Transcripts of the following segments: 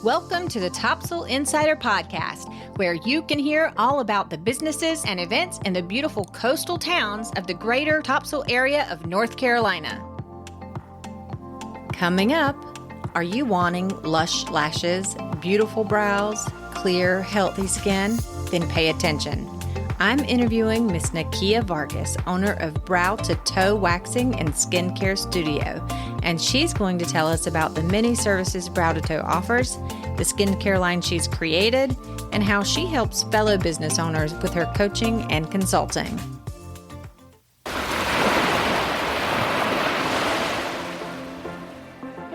Welcome to the Topsail Insider Podcast, where you can hear all about the businesses and events in the beautiful coastal towns of the greater Topsail area of North Carolina. Coming up, are you wanting lush lashes, beautiful brows, clear, healthy skin? Then pay attention. I'm interviewing Miss Nakia Vargas, owner of Brow to Toe Waxing and Skincare Studio, and she's going to tell us about the many services Brow to Toe offers, the skincare line she's created, and how she helps fellow business owners with her coaching and consulting.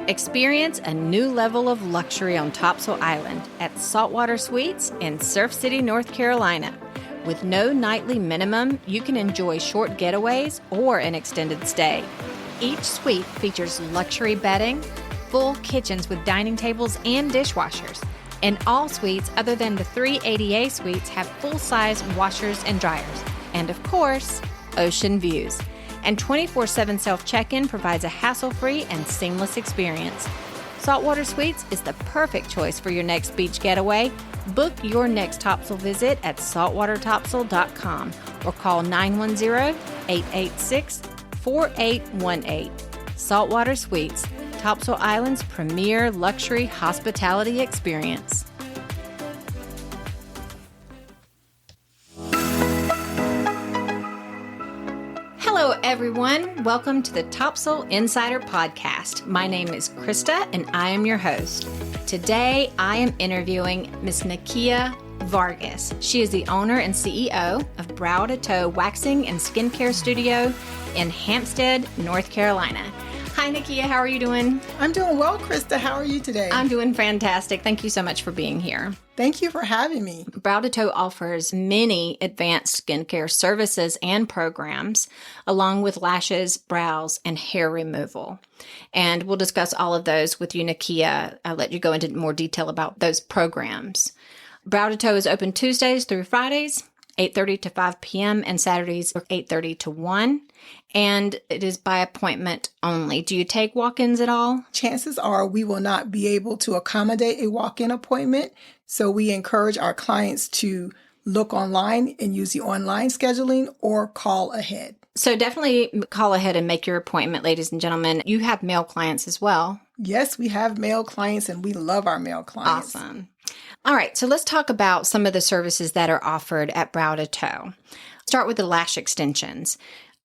Experience a new level of luxury on Topsail Island at Saltwater Suites in Surf City, North Carolina. With no nightly minimum, you can enjoy short getaways or an extended stay. Each suite features luxury bedding, full kitchens with dining tables and dishwashers. And all suites other than the 3 ADA suites have full-size washers and dryers. And of course, ocean views. And 24/7 self-check-in provides a hassle-free and seamless experience. Saltwater Suites is the perfect choice for your next beach getaway. Book your next Topsail visit at saltwatertopsail.com or call 910-886-4818. Saltwater Suites, Topsail Island's premier luxury hospitality experience. Hello, everyone. Welcome to the Topsail Insider Podcast. My name is Krista, and I am your host. Today, I am interviewing Miss Nakia Vargas. She is the owner and CEO of Brow to Toe Waxing and Skincare Studio in Hampstead, North Carolina. Hi, Nakia. How are you doing? I'm doing well, Krista. How are you today? I'm doing fantastic. Thank you so much for being here. Thank you for having me. Brow to Toe offers many advanced skincare services and programs, along with lashes, brows, and hair removal. And we'll discuss all of those with you, Nakia. I'll let you go into more detail about those programs. Brow to Toe is open Tuesdays through Fridays, 8:30 to 5 p.m., and Saturdays are 8:30 to 1. And it is by appointment only. Do you take walk-ins at all? Chances are we will not be able to accommodate a walk-in appointment. So we encourage our clients to look online and use the online scheduling or call ahead. So definitely call ahead and make your appointment, ladies and gentlemen. You have male clients as well. Yes, we have male clients and we love our male clients. Awesome. All right, so let's talk about some of the services that are offered at Brow to Toe. Start with the lash extensions.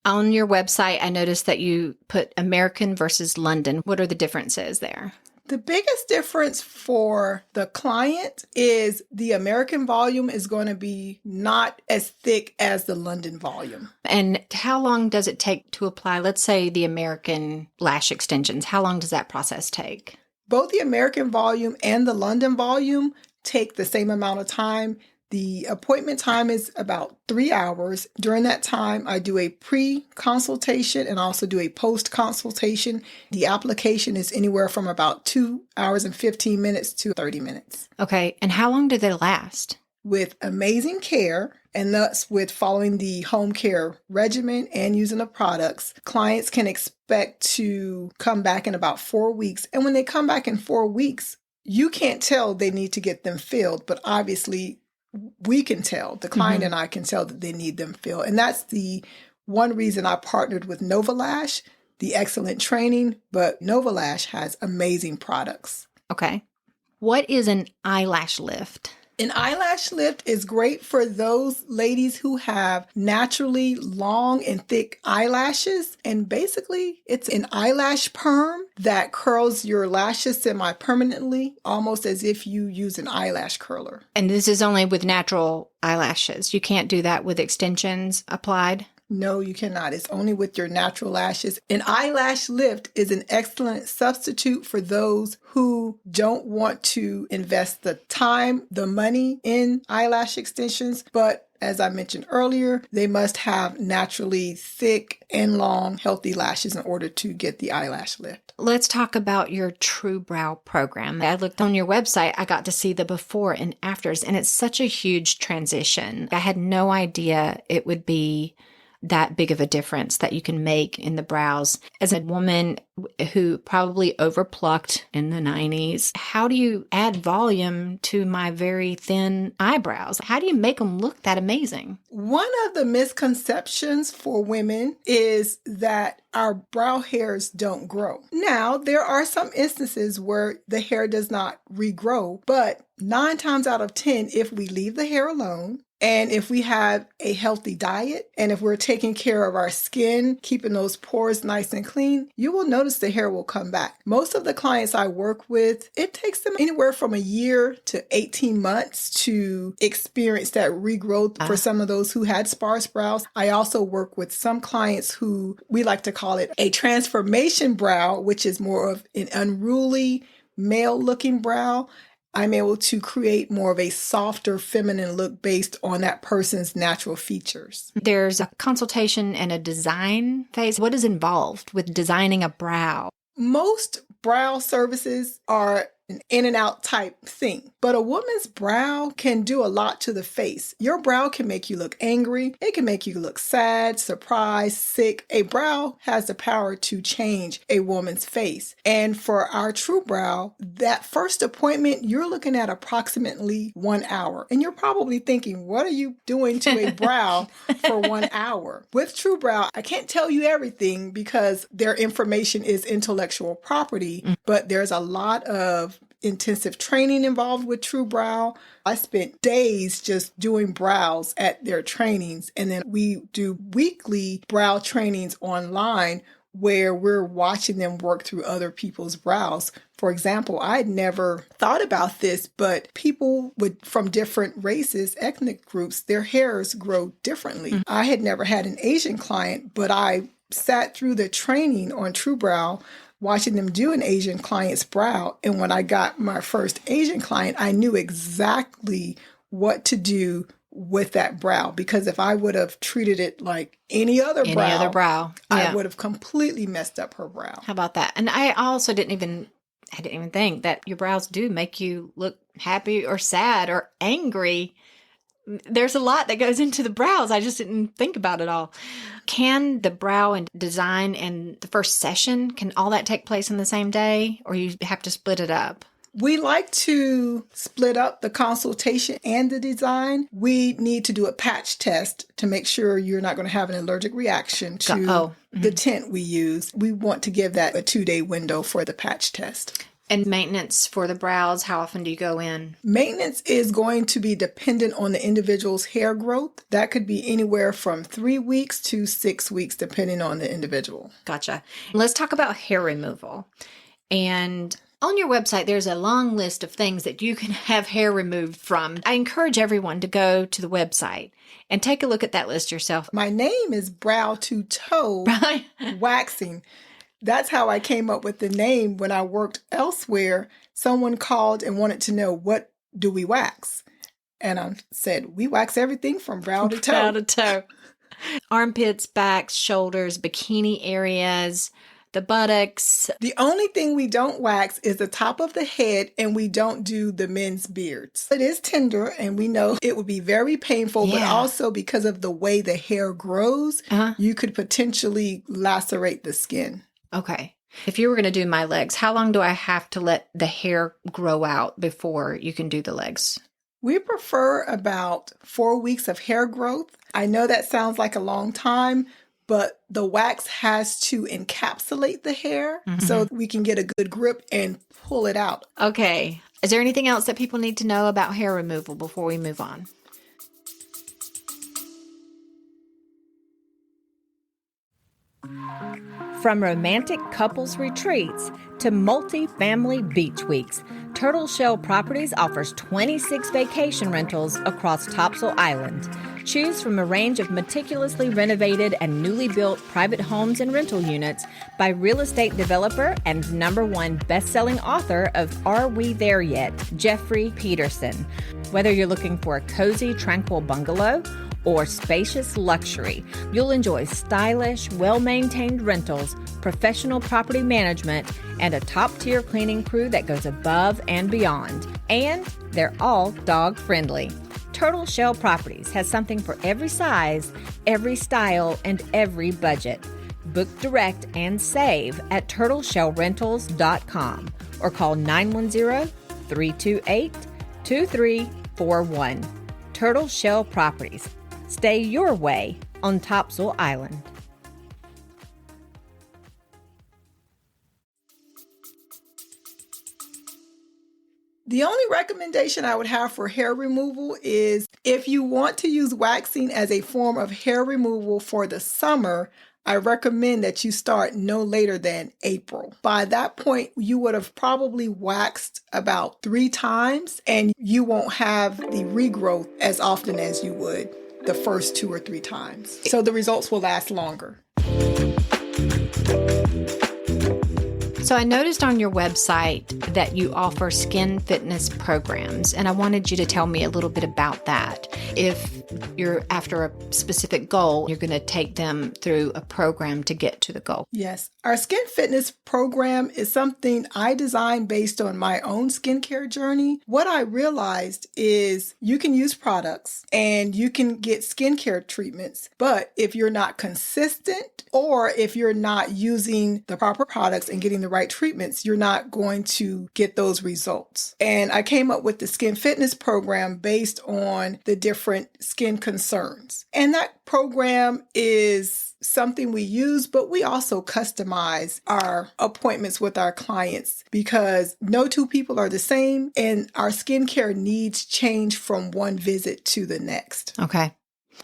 On your website, I noticed that you put American versus London. What are the differences there? The biggest difference for the client is the American volume is going to be not as thick as the London volume. And how long does it take to apply, let's say, the American lash extensions? How long does that process take? Both the American volume and the London volume take the same amount of time. The appointment time is about 3 hours. During that time, I do a pre-consultation and also do a post-consultation. The application is anywhere from about 2 hours and 15 minutes to 30 minutes. Okay. And how long do they last? With amazing care, and thus with following the home care regimen and using the products, clients can expect to come back in about 4 weeks. And when they come back in 4 weeks, you can't tell they need to get them filled, but obviously we can tell, the client and I can tell that they need them filled. And that's the one reason I partnered with Nova Lash, the excellent training, but Nova Lash has amazing products. Okay. What is an eyelash lift? An eyelash lift is great for those ladies who have naturally long and thick eyelashes. And basically, it's an eyelash perm that curls your lashes semi-permanently, almost as if you use an eyelash curler. And this is only with natural eyelashes. You can't do that with extensions applied? No, you cannot. It's only with your natural lashes. An eyelash lift is an excellent substitute for those who don't want to invest the time, the money in eyelash extensions, but as I mentioned earlier, they must have naturally thick and long, healthy lashes in order to get the eyelash lift. Let's talk about your True Brow program. I looked on your website, I got to see the before and afters, and it's such a huge transition. I had no idea it would be that big of a difference that you can make in the brows? As a woman who probably overplucked in the 90s, how do you add volume to my very thin eyebrows? How do you make them look that amazing? One of the misconceptions for women is that our brow hairs don't grow. Now, there are some instances where the hair does not regrow, but 9 times out of 10, if we leave the hair alone, and if we have a healthy diet, and if we're taking care of our skin, keeping those pores nice and clean, you will notice the hair will come back. Most of the clients I work with, it takes them anywhere from a year to 18 months to experience that regrowth for some of those who had sparse brows. I also work with some clients who we like to call it a transformation brow, which is more of an unruly male-looking brow. I'm able to create more of a softer feminine look based on that person's natural features. There's a consultation and a design phase. What is involved with designing a brow? Most brow services are an in and out type thing, but a woman's brow can do a lot to the face. Your brow can make you look angry. It can make you look sad, surprised, sick. A brow has the power to change a woman's face. And for our true brow, that first appointment, you're looking at approximately 1 hour. And you're probably thinking, what are you doing to a brow for 1 hour? With True Brow, I can't tell you everything because their information is intellectual property, but there's a lot of intensive training involved with True Brow. I spent days just doing brows at their trainings, and then we do weekly brow trainings online where we're watching them work through other people's brows. For example, I'd never thought about this, but people from different races, ethnic groups, their hairs grow differently. I had never had an Asian client, but I sat through the training on True Brow watching them do an Asian client's brow. And when I got my first Asian client, I knew exactly what to do with that brow, because if I would have treated it like any other brow, I would have completely messed up her brow. How about that? And I also didn't even think that your brows do make you look happy or sad or angry. There's a lot that goes into the brows. I just didn't think about it all. Can the brow and design and the first session, can all that take place in the same day, or you have to split it up? We like to split up the consultation and the design. We need to do a patch test to make sure you're not going to have an allergic reaction to the tint we use. We want to give that a 2-day window for the patch test. And maintenance for the brows, how often do you go in? Maintenance is going to be dependent on the individual's hair growth. That could be anywhere from 3 weeks to 6 weeks, depending on the individual. Gotcha. Let's talk about hair removal. And on your website, there's a long list of things that you can have hair removed from. I encourage everyone to go to the website and take a look at that list yourself. My name is Brow to Toe Waxing. That's how I came up with the name. When I worked elsewhere, someone called and wanted to know, what do we wax? And I said, we wax everything from brow to toe. Brow to toe. Armpits, backs, shoulders, bikini areas, the buttocks. The only thing we don't wax is the top of the head, and we don't do the men's beards. It is tender, and we know it would be very painful, but also because of the way the hair grows, you could potentially lacerate the skin. Okay. If you were going to do my legs, how long do I have to let the hair grow out before you can do the legs? We prefer about 4 weeks of hair growth. I know that sounds like a long time, but the wax has to encapsulate the hair so we can get a good grip and pull it out. Okay. Is there anything else that people need to know about hair removal before we move on? From romantic couples retreats to multi-family beach weeks, Turtle Shell Properties offers 26 vacation rentals across Topsail Island. Choose from a range of meticulously renovated and newly built private homes and rental units by real estate developer and #1 best-selling author of Are We There Yet?, Jeffrey Peterson. Whether you're looking for a cozy, tranquil bungalow or spacious luxury, you'll enjoy stylish, well-maintained rentals, professional property management, and a top-tier cleaning crew that goes above and beyond. And they're all dog-friendly. Turtle Shell Properties has something for every size, every style, and every budget. Book direct and save at turtleshellrentals.com or call 910-328-2341. Turtle Shell Properties. Stay your way on Topsail Island. The only recommendation I would have for hair removal is if you want to use waxing as a form of hair removal for the summer, I recommend that you start no later than April. By that point, you would have probably waxed about 3 times and you won't have the regrowth as often as you would the first 2 or 3 times. So the results will last longer. So I noticed on your website that you offer skin fitness programs, and I wanted you to tell me a little bit about that. If you're after a specific goal, you're going to take them through a program to get to the goal. Yes. Our skin fitness program is something I designed based on my own skincare journey. What I realized is you can use products and you can get skincare treatments, but if you're not consistent or if you're not using the proper products and getting the right treatments, you're not going to get those results. And I came up with the skin fitness program based on the different skin concerns. And that program is something we use, but we also customize our appointments with our clients because no 2 people are the same and our skincare needs change from one visit to the next. Okay.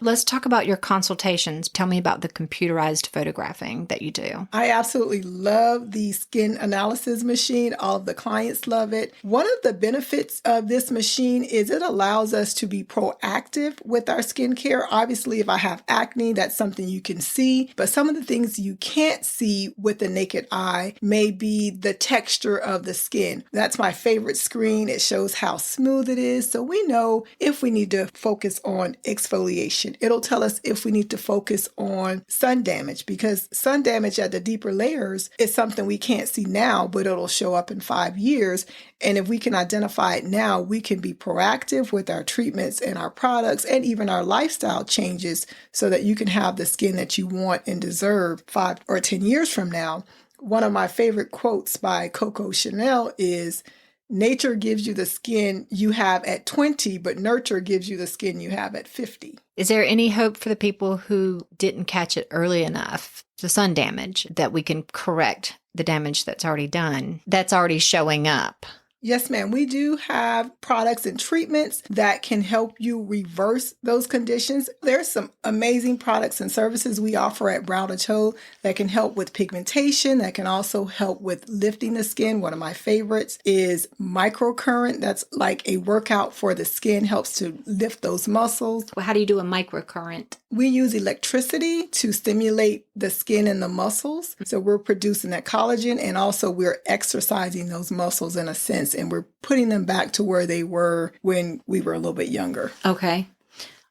Let's talk about your consultations. Tell me about the computerized photographing that you do. I absolutely love the skin analysis machine. All of the clients love it. One of the benefits of this machine is it allows us to be proactive with our skincare. Obviously, if I have acne, that's something you can see, but some of the things you can't see with the naked eye may be the texture of the skin. That's my favorite screen. It shows how smooth it is, so we know if we need to focus on exfoliation. It'll tell us if we need to focus on sun damage because sun damage at the deeper layers is something we can't see now, but it'll show up in 5 years. And if we can identify it now, we can be proactive with our treatments and our products and even our lifestyle changes so that you can have the skin that you want and deserve 5 or 10 years from now. One of my favorite quotes by Coco Chanel is, "Nature gives you the skin you have at 20, but nurture gives you the skin you have at 50. Is there any hope for the people who didn't catch it early enough, the sun damage, that we can correct the damage that's already done, that's already showing up? Yes, ma'am. We do have products and treatments that can help you reverse those conditions. There's some amazing products and services we offer at Brow to Toe that can help with pigmentation, that can also help with lifting the skin. One of my favorites is microcurrent. That's like a workout for the skin, helps to lift those muscles. Well, how do you do a microcurrent? We use electricity to stimulate the skin and the muscles. So we're producing that collagen, and also we're exercising those muscles in a sense, and we're putting them back to where they were when we were a little bit younger. Okay.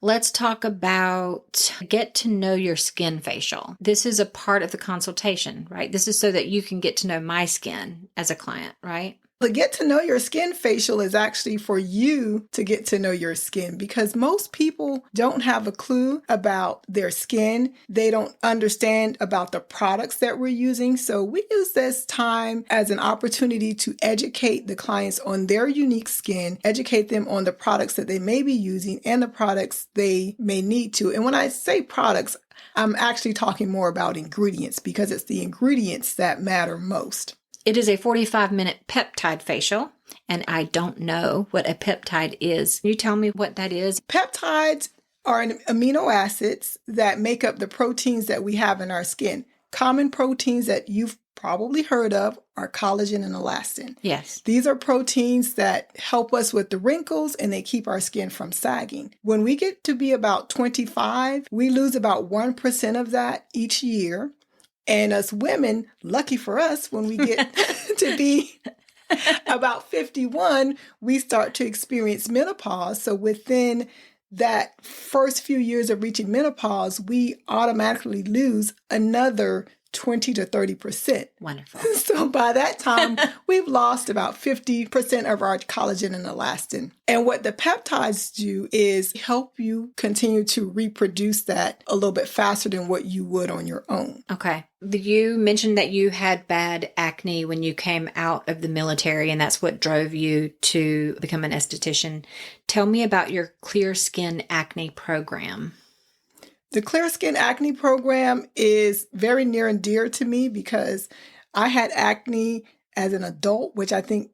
Let's talk about get to know your skin facial. This is a part of the consultation, right? This is so that you can get to know my skin as a client, right? The get to know your skin facial is actually for you to get to know your skin because most people don't have a clue about their skin. They don't understand about the products that we're using. So we use this time as an opportunity to educate the clients on their unique skin, educate them on the products that they may be using and the products they may need to. And when I say products, I'm actually talking more about ingredients because it's the ingredients that matter most. It is a 45-minute peptide facial, and I don't know what a peptide is. Can you tell me what that is? Peptides are amino acids that make up the proteins that we have in our skin. Common proteins that you've probably heard of are collagen and elastin. Yes. These are proteins that help us with the wrinkles and they keep our skin from sagging. When we get to be about 25, we lose about 1% of that each year. And as women, lucky for us, when we get to be about 51, we start to experience menopause. So within that first few years of reaching menopause, we automatically lose another 20 to 30%. Wonderful. So So by that time, we've lost about 50% of our collagen and elastin. And what the peptides do is help you continue to reproduce that a little bit faster than what you would on your own. Okay. You mentioned that you had bad acne when you came out of the military, and that's what drove you to become an esthetician. Tell me about your Clear Skin Acne program. The Clear Skin Acne program is very near and dear to me because I had acne as an adult, which I think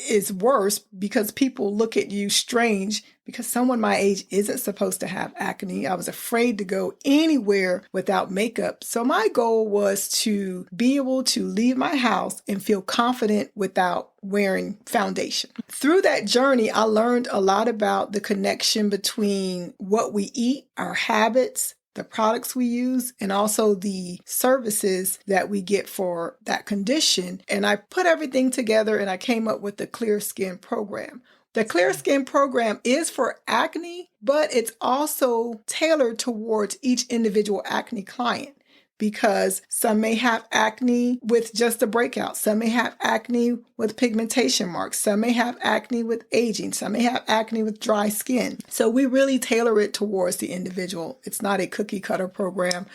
is worse because people look at you strange because someone my age isn't supposed to have acne. I was afraid to go anywhere without makeup. So my goal was to be able to leave my house and feel confident without wearing foundation. Through that journey, I learned a lot about the connection between what we eat, our habits, the products we use, and also the services that we get for that condition. And I put everything together and I came up with the Clear Skin program. The Clear Skin program is for acne, but it's also tailored towards each individual acne client because some may have acne with just a breakout. Some may have acne with pigmentation marks. Some may have acne with aging. Some may have acne with dry skin. So we really tailor it towards the individual. It's not a cookie cutter program.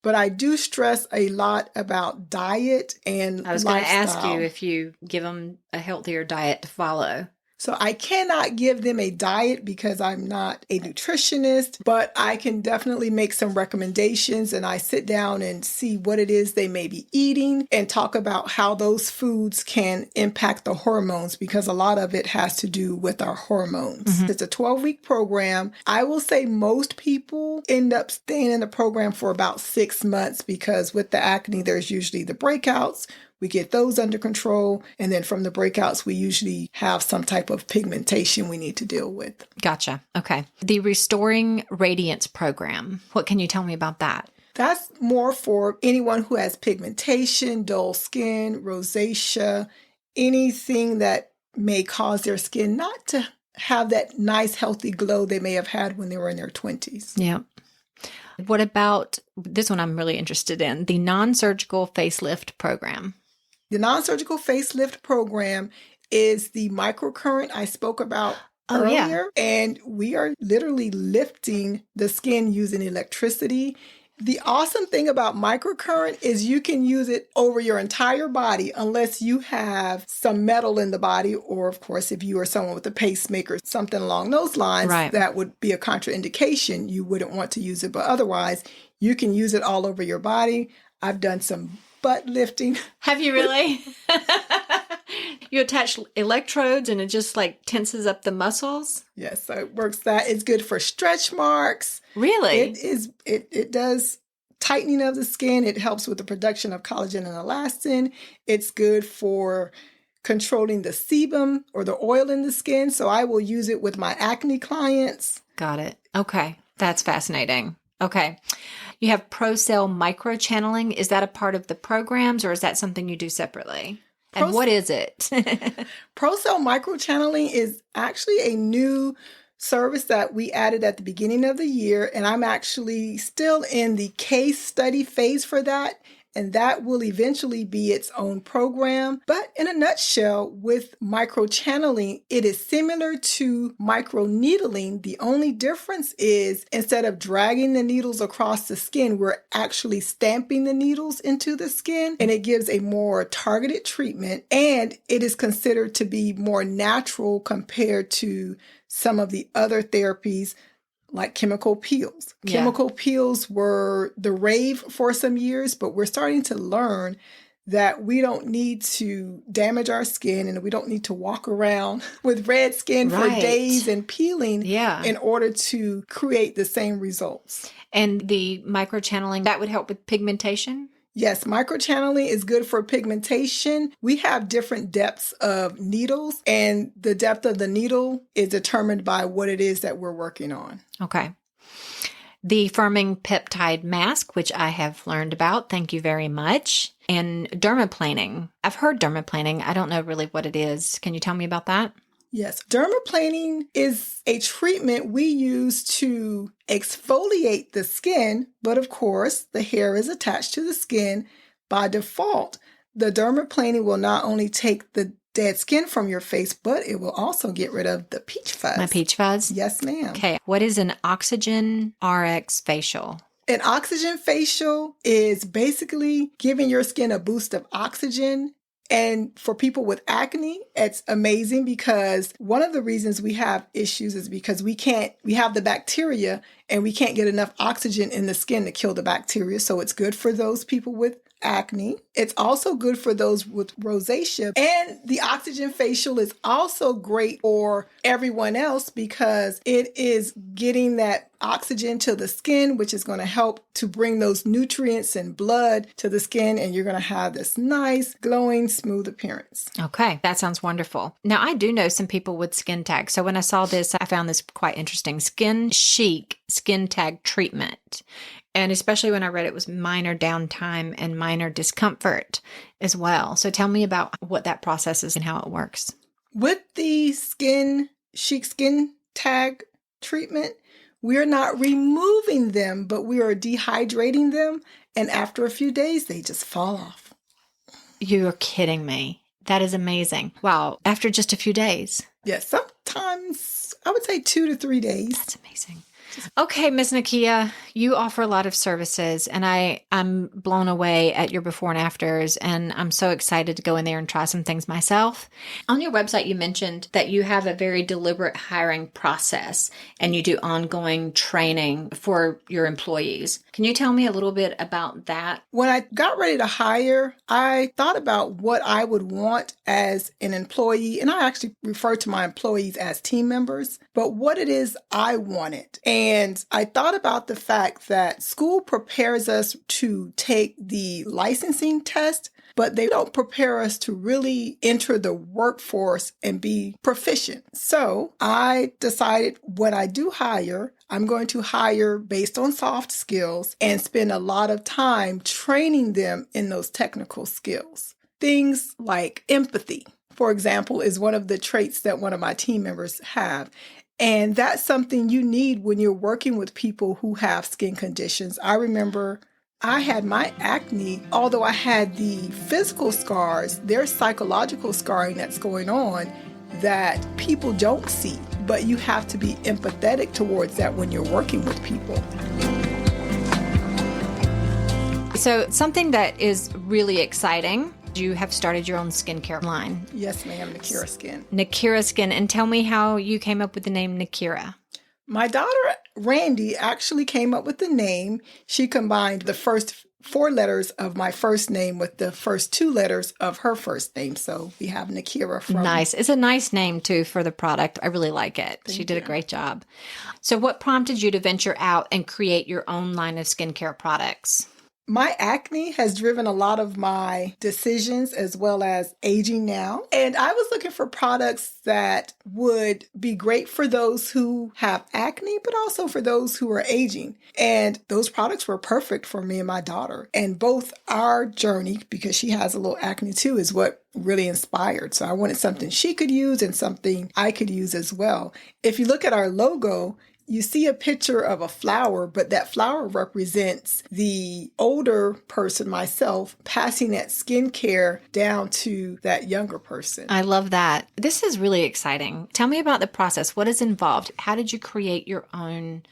But I do stress a lot about diet and lifestyle. I was going to ask you if you give them a healthier diet to follow. So I cannot give them a diet because I'm not a nutritionist, but I can definitely make some recommendations and I sit down and see what it is they may be eating and talk about how those foods can impact the hormones because a lot of it has to do with our hormones. Mm-hmm. It's a 12-week program. I will say most people end up staying in the program for about 6 months because with the acne, there's usually the breakouts. We get those under control. And then from the breakouts, we usually have some type of pigmentation we need to deal with. Gotcha. Okay. The Restoring Radiance program. What can you tell me about that? That's more for anyone who has pigmentation, dull skin, rosacea, anything that may cause their skin not to have that nice, healthy glow they may have had when they were in their 20s. Yeah. What about this one I'm really interested in, the non-surgical facelift program? The non-surgical facelift program is the microcurrent I spoke about earlier. Yeah. And we are literally lifting the skin using electricity. The awesome thing about microcurrent is you can use it over your entire body unless you have some metal in the body, or of course, if you are someone with a pacemaker, something along those lines, right. That would be a contraindication. You wouldn't want to use it, but otherwise, you can use it all over your body. I've done some butt lifting. Have you really? You attach electrodes and it just like tenses up the muscles? Yes, so it works that. It's good for stretch marks. Really? It does tightening of the skin. It helps with the production of collagen and elastin. It's good for controlling the sebum or the oil in the skin. So I will use it with my acne clients. Got it. Okay. That's fascinating. Okay. You have ProCell microchanneling. Is that a part of the programs or is that something you do separately? And what is it? ProCell microchanneling is actually a new service that we added at the beginning of the year. And I'm actually still in the case study phase for that. And that will eventually be its own program. But in a nutshell, with microchanneling, it is similar to microneedling. The only difference is instead of dragging the needles across the skin, we're actually stamping the needles into the skin. And it gives a more targeted treatment. And it is considered to be more natural compared to some of the other therapies like chemical peels. Yeah. Chemical peels were the rave for some years, but we're starting to learn that we don't need to damage our skin and we don't need to walk around with red skin for days and peeling in order to create the same results. And the microchanneling, that would help with pigmentation? Yes, microchanneling is good for pigmentation. We have different depths of needles, and the depth of the needle is determined by what it is that we're working on. Okay. The firming peptide mask, which I have learned about. Thank you very much. And dermaplaning. I've heard dermaplaning. I don't know really what it is. Can you tell me about that? Yes. Dermaplaning is a treatment we use to exfoliate the skin, but of course, the hair is attached to the skin. By default, The dermaplaning will not only take the dead skin from your face, but it will also get rid of the peach fuzz. My peach fuzz? Yes, ma'am. Okay. What is an Oxygen RX facial? An oxygen facial is basically giving your skin a boost of oxygen. And for people with acne, it's amazing because one of the reasons we have issues is because we have the bacteria and we can't get enough oxygen in the skin to kill the bacteria. So it's good for those people with acne. It's also good for those with rosacea. And the oxygen facial is also great for everyone else because it is getting that oxygen to the skin, which is going to help to bring those nutrients and blood to the skin. And you're going to have this nice, glowing, smooth appearance. Okay, that sounds wonderful. Now, I do know some people with skin tags. So when I saw this, I found this quite interesting. Skin Chic Skin Tag Treatment. And especially when I read it was minor downtime and minor discomfort as well. So tell me about what that process is and how it works. With the Skin Chic Skin Tag Treatment, we are not removing them, but we are dehydrating them. And after a few days, they just fall off. You're kidding me. That is amazing. Wow. After just a few days. Yes, sometimes I would say 2 to 3 days. That's amazing. Okay, Ms. Nakia, you offer a lot of services, and I'm blown away at your before and afters, and I'm so excited to go in there and try some things myself. On your website, you mentioned that you have a very deliberate hiring process, and you do ongoing training for your employees. Can you tell me a little bit about that? When I got ready to hire, I thought about what I would want as an employee, and I actually refer to my employees as team members, but what it is I wanted. And I thought about the fact that school prepares us to take the licensing test, but they don't prepare us to really enter the workforce and be proficient. So I decided when I do hire, I'm going to hire based on soft skills and spend a lot of time training them in those technical skills. Things like empathy, for example, is one of the traits that one of my team members have. And that's something you need when you're working with people who have skin conditions. I remember I had my acne, although I had the physical scars, there's psychological scarring that's going on that people don't see. But you have to be empathetic towards that when you're working with people. So something that is really exciting, you have started your own skincare line. Yes, ma'am, Nakira Skin. Nakira Skin. And tell me how you came up with the name Nakira. My daughter, Randy, actually came up with the name. She combined the first 4 letters of my first name with the first 2 letters of her first name. So we have Nakira from... Nice. It's a nice name, too, for the product. I really like it. She did a great job. So what prompted you to venture out and create your own line of skincare products? My acne has driven a lot of my decisions as well as aging now. And I was looking for products that would be great for those who have acne, but also for those who are aging. And those products were perfect for me and my daughter. And both our journey, because she has a little acne too, is what really inspired. So I wanted something she could use and something I could use as well. If you look at our logo, you see a picture of a flower, but that flower represents the older person, myself, passing that skincare down to that younger person. I love that. This is really exciting. Tell me about the process. What is involved? How did you create your own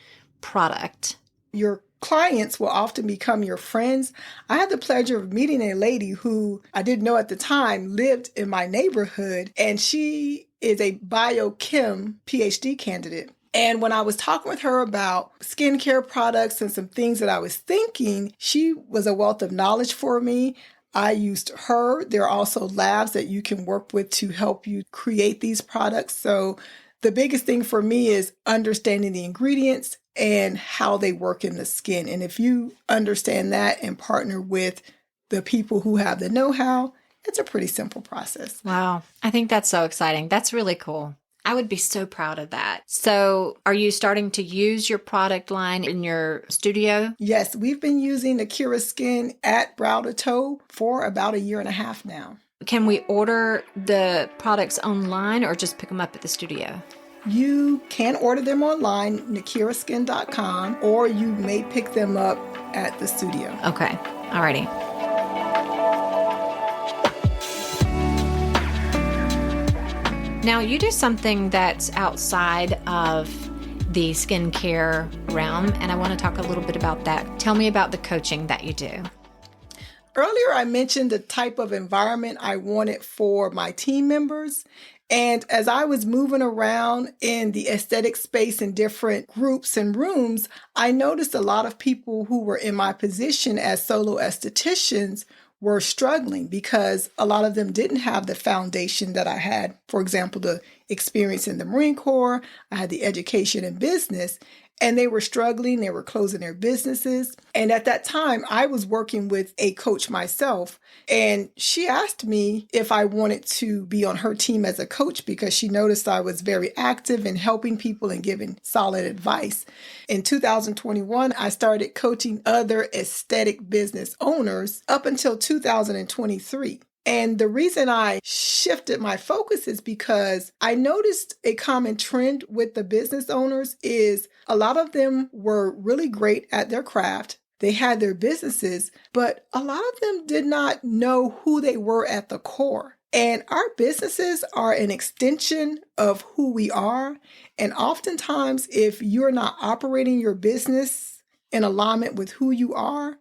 product? Your clients will often become your friends. I had the pleasure of meeting a lady who I didn't know at the time lived in my neighborhood, and she is a biochem PhD candidate. And when I was talking with her about skincare products and some things that I was thinking, she was a wealth of knowledge for me. I used her. There are also labs that you can work with to help you create these products. So the biggest thing for me is understanding the ingredients and how they work in the skin. And if you understand that and partner with the people who have the know-how, it's a pretty simple process. Wow. I think that's so exciting. That's really cool. I would be so proud of that. So are you starting to use your product line in your studio? Yes, we've been using Nakira Skin at Brow to Toe for about 1.5 years now. Can we order the products online or just pick them up at the studio? You can order them online, nakiraskin.com, or you may pick them up at the studio. Okay. Alrighty. Now, you do something that's outside of the skincare realm, and I want to talk a little bit about that. Tell me about the coaching that you do. Earlier, I mentioned the type of environment I wanted for my team members. And as I was moving around in the aesthetic space in different groups and rooms, I noticed a lot of people who were in my position as solo estheticians were struggling because a lot of them didn't have the foundation that I had. For example, the experience in the Marine Corps, I had the education in business, and they were struggling. They were closing their businesses. And at that time, I was working with a coach myself, and she asked me if I wanted to be on her team as a coach because she noticed I was very active in helping people and giving solid advice. In 2021, I started coaching other aesthetic business owners up until 2023. And the reason I shifted my focus is because I noticed a common trend with the business owners is a lot of them were really great at their craft. They had their businesses, but a lot of them did not know who they were at the core. And our businesses are an extension of who we are. And oftentimes, if you're not operating your business in alignment with who you are,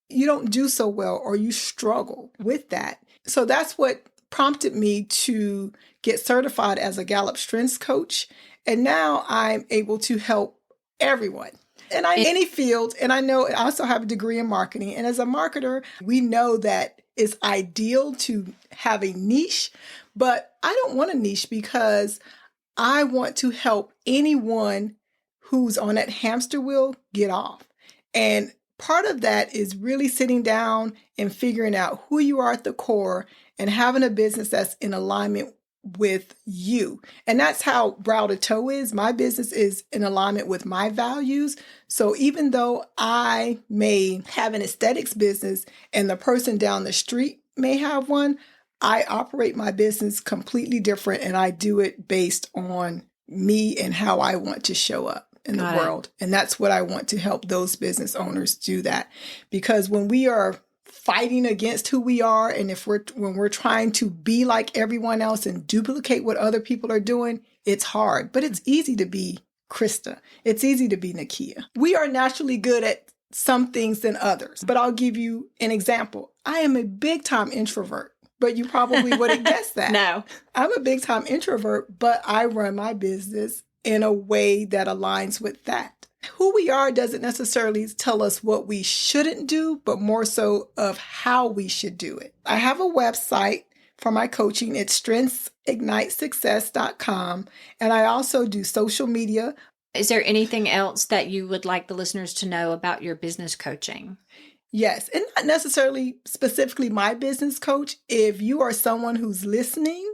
you don't do so well or you struggle with that. So that's what prompted me to get certified as a Gallup Strengths coach. And now I'm able to help everyone. And I'm in any field, and I know I also have a degree in marketing. And as a marketer, we know that it's ideal to have a niche, but I don't want a niche because I want to help anyone who's on that hamster wheel get off. And part of that is really sitting down and figuring out who you are at the core and having a business that's in alignment with you. And that's how Brow to Toe is. My business is in alignment with my values. So even though I may have an aesthetics business and the person down the street may have one, I operate my business completely different and I do it based on me and how I want to show up in the world. And that's what I want to help those business owners do that. Because when we are fighting against who we are, and when we're trying to be like everyone else and duplicate what other people are doing, it's hard. But it's easy to be Krista. It's easy to be Nakia. We are naturally good at some things than others. But I'll give you an example. I am a big time introvert. But you probably wouldn't guess that. No. I'm a big time introvert, but I run my business in a way that aligns with that. Who we are doesn't necessarily tell us what we shouldn't do, but more so of how we should do it. I have a website for my coaching. It's strengthsignitesuccess.com. And I also do social media. Is there anything else that you would like the listeners to know about your business coaching? Yes, and not necessarily specifically my business coach. If you are someone who's listening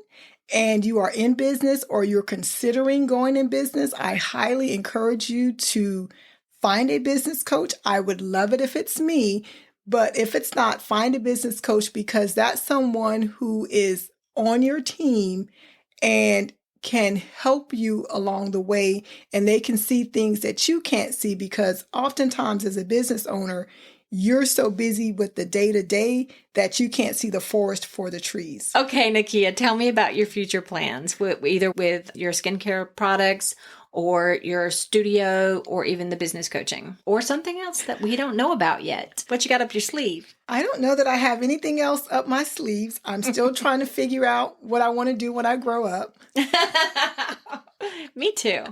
and you are in business or you're considering going in business, I highly encourage you to find a business coach. I would love it if it's me, but if it's not, find a business coach because that's someone who is on your team and can help you along the way, and they can see things that you can't see because oftentimes as a business owner, you're so busy with the day-to-day that you can't see the forest for the trees. Okay, Nakia, tell me about your future plans, either with your skincare products or your studio or even the business coaching or something else that we don't know about yet. What you got up your sleeve? I don't know that I have anything else up my sleeves. I'm still trying to figure out what I want to do when I grow up. Me too.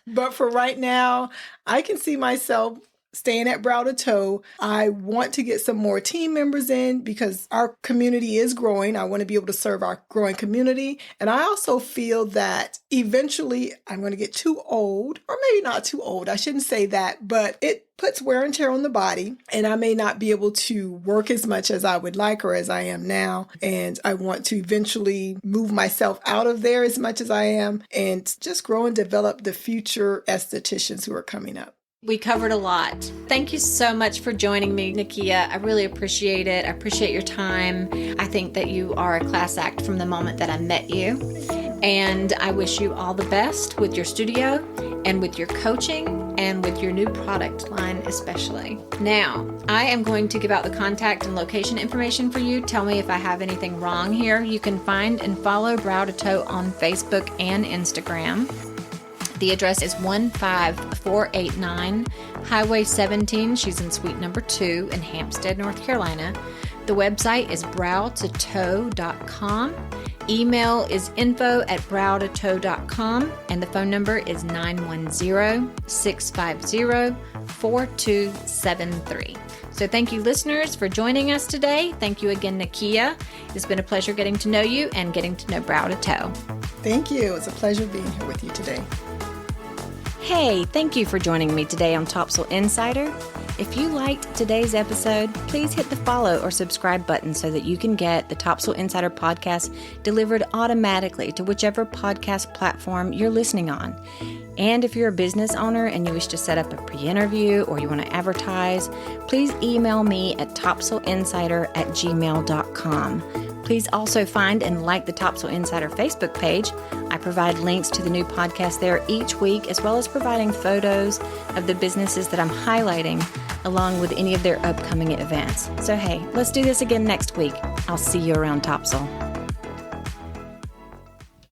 But for right now, I can see myself staying at Brow to Toe. I want to get some more team members in because our community is growing. I want to be able to serve our growing community. And I also feel that eventually I'm going to get too old, or maybe not too old. I shouldn't say that, but it puts wear and tear on the body. And I may not be able to work as much as I would like or as I am now. And I want to eventually move myself out of there as much as I am and just grow and develop the future estheticians who are coming up. We covered a lot. Thank you so much for joining me, Nakia. I really appreciate it. I appreciate your time. I think that you are a class act from the moment that I met you. And I wish you all the best with your studio and with your coaching and with your new product line especially. Now, I am going to give out the contact and location information for you. Tell me if I have anything wrong here. You can find and follow Brow to Toe on Facebook and Instagram. The address is 15489 Highway 17. She's in suite number 2 in Hampstead, North Carolina. The website is browtotoe.com. Email is info@browtotoe.com, and the phone number is 910-650-4273. So thank you, listeners, for joining us today. Thank you again, Nakia. It's been a pleasure getting to know you and getting to know Brow to Toe. Thank you. It's a pleasure being here with you today. Hey, thank you for joining me today on Topsail Insider. If you liked today's episode, please hit the follow or subscribe button so that you can get the Topsail Insider podcast delivered automatically to whichever podcast platform you're listening on. And if you're a business owner and you wish to set up a pre-interview or you want to advertise, please email me at topsailinsider@gmail.com. Please also find and like the Topsail Insider Facebook page. I provide links to the new podcast there each week, as well as providing photos of the businesses that I'm highlighting, along with any of their upcoming events. So hey, let's do this again next week. I'll see you around Topsail.